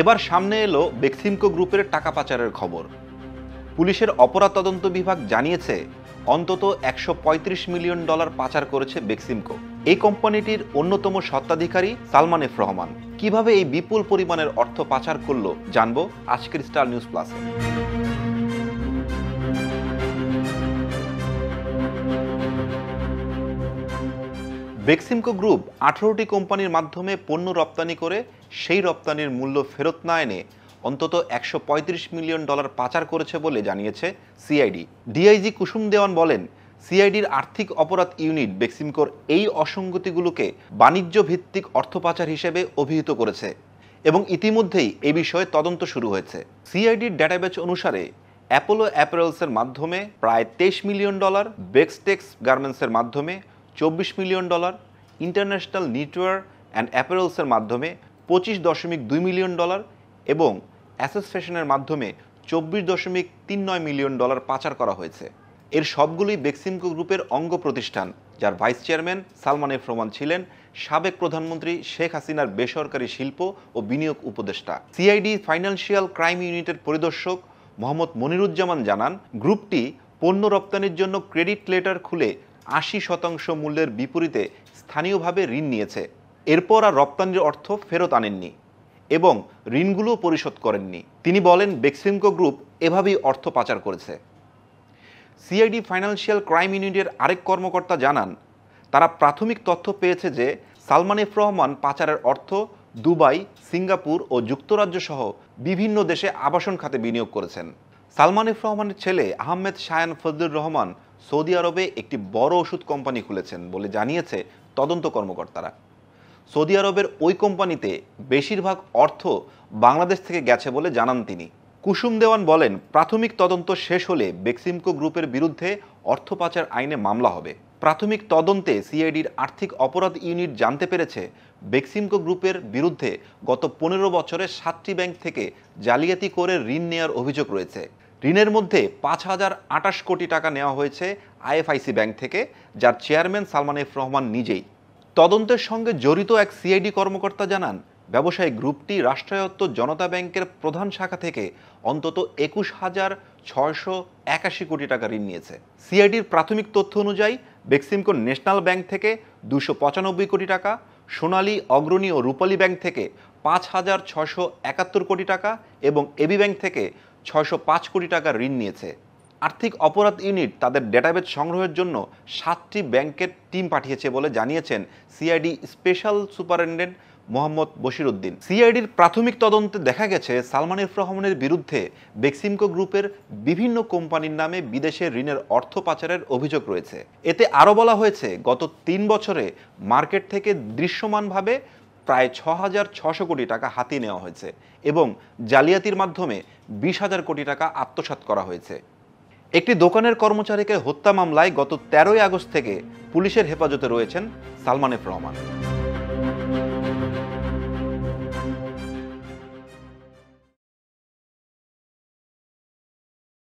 এবার সামনে এলো বেক্সিমকো গ্রুপের টাকা পাচারের খবর। পুলিশের অপরাধ তদন্ত বিভাগ জানিয়েছে অন্তত $135 মিলিয়ন পাচার করেছে বেক্সিমকো। এই কোম্পানিটির অন্যতম স্বত্বাধিকারী সালমান এফ রহমান কিভাবে এই বিপুল পরিমাণের অর্থ পাচার করলো জানবো আজকের স্টার নিউজ প্লাসে। বেক্সিমকো গ্রুপ 18টি কোম্পানির মাধ্যমে পণ্য রপ্তানি করে সেই রপ্তানির মূল্য ফেরত না এনে অন্তত $135 মিলিয়ন পাচার করেছে বলে জানিয়েছে সিআইডি। ডিআইজি কুসুম দেওয়ান বলেন, সিআইডির আর্থিক অপরাধ ইউনিট বেক্সিমকোর এই অসঙ্গতিগুলোকে বাণিজ্য ভিত্তিক অর্থ পাচার হিসেবে অভিহিত করেছে এবং ইতিমধ্যেই এ বিষয়ে তদন্ত শুরু হয়েছে। সিআইডির ডেটাবেজ অনুসারে অ্যাপোলো অ্যাপারেলসের মাধ্যমে প্রায় $23 মিলিয়ন, বেক্সটেক্স গার্মেন্টসের মাধ্যমে $24 মিলিয়ন, ইন্টারন্যাশনাল নিটওয়ার অ্যান্ড অ্যাপারেলসের মাধ্যমে $25.2 মিলিয়ন এবং অ্যাসেস ফ্যাশনের মাধ্যমে $24.39 মিলিয়ন পাচার করা হয়েছে। এর সবগুলোই বেক্সিমকো গ্রুপের অঙ্গ প্রতিষ্ঠান, যার vice chairman Salman F Rahman ছিলেন সাবেক প্রধানমন্ত্রী শেখ হাসিনার বেসরকারি শিল্প ও বিনিয়োগ উপদেষ্টা। সিআইডি ফাইন্যান্সিয়াল ক্রাইম ইউনিটের পরিদর্শক মোহাম্মদ মনিরুজ্জামান জানান, গ্রুপটি পণ্য রপ্তানির জন্য ক্রেডিট লেটার খুলে 80% মূল্যের বিপরীতে স্থানীয়ভাবে ঋণ নিয়েছে। এরপর আর রপ্তানির অর্থ ফেরত আনেননি এবং ঋণগুলো পরিশোধ করেননি। তিনি বলেন, বেক্সিমকো গ্রুপ এভাবেই অর্থ পাচার করেছে। সিআইডি ফাইন্যান্সিয়াল ক্রাইম ইউনিটের আরেক কর্মকর্তা জানান, তারা প্রাথমিক তথ্য পেয়েছে যে সালমান এফ রহমান পাচারের অর্থ দুবাই, সিঙ্গাপুর ও যুক্তরাজ্য সহ বিভিন্ন দেশে আবাসন খাতে বিনিয়োগ করেছেন। সালমান এফ রহমানের ছেলে আহমেদ শায়ান ফজলুর রহমান সৌদি আরবে একটি বড় ওষুধ কোম্পানি খুলেছেন বলে জানিয়েছে তদন্ত কর্মকর্তারা। সৌদি আরবের ওই কোম্পানিতে বেশিরভাগ অর্থ বাংলাদেশ থেকে গেছে বলে জানান তিনি। কুসুম দেওয়ান বলেন, প্রাথমিক তদন্ত শেষ হলে বেক্সিমকো গ্রুপের বিরুদ্ধে অর্থ পাচার আইনে মামলা হবে। প্রাথমিক তদন্তে সিআইডির আর্থিক অপরাধ ইউনিট জানতে পেরেছে, বেক্সিমকো গ্রুপের বিরুদ্ধে গত 15 বছরে 7টি ব্যাংক থেকে জালিয়াতি করে ঋণ নেওয়ার অভিযোগ রয়েছে। ঋণের মধ্যে 5,028 কোটি টাকা নেওয়া হয়েছে আইএফআইসি ব্যাংক থেকে, যার চেয়ারম্যান সালমান এফ রহমান নিজেই। তদন্তের সঙ্গে জড়িত এক সিআইডি কর্মকর্তা জানান, ব্যবসায়ী গ্রুপটি রাষ্ট্রায়ত্ত জনতা ব্যাংকের প্রধান শাখা থেকে অন্তত 21,681 কোটি টাকা ঋণ নিয়েছে। সিআইডির প্রাথমিক তথ্য অনুযায়ী বেক্সিমকো ন্যাশনাল ব্যাংক থেকে 295 কোটি টাকা, সোনালী, অগ্রণী ও রূপালী ব্যাংক থেকে 5,671 কোটি টাকা এবং এবি ব্যাংক থেকে 605 কোটি টাকা ঋণ নিয়েছে। আর্থিক অপরাধ ইউনিট তাদের ডেটাবেজ সংগ্রহের জন্য 7টি ব্যাংকের টিম পাঠিয়েছে বলে জানিয়েছেন CID special superintendent Mohammad Bashir Uddin. সিআইডির প্রাথমিক তদন্তে দেখা গেছে, সালমান এফ রহমানের বিরুদ্ধে বেক্সিমকো গ্রুপের বিভিন্ন কোম্পানির নামে বিদেশে ঋণের অর্থ পাচারের অভিযোগ রয়েছে। এতে আরও বলা হয়েছে, গত 3 বছরে মার্কেট থেকে দৃশ্যমানভাবে প্রায় 6,600 কোটি টাকা হাতিয়ে নেওয়া হয়েছে এবং জালিয়াতির মাধ্যমে 20,000 কোটি টাকা আত্মসাৎ করা হয়েছে। একটি দোকানের কর্মচারীকে হত্যা মামলায় গত 13 আগস্ট থেকে পুলিশের হেফাজতে রয়েছেন সালমান এফ রহমান।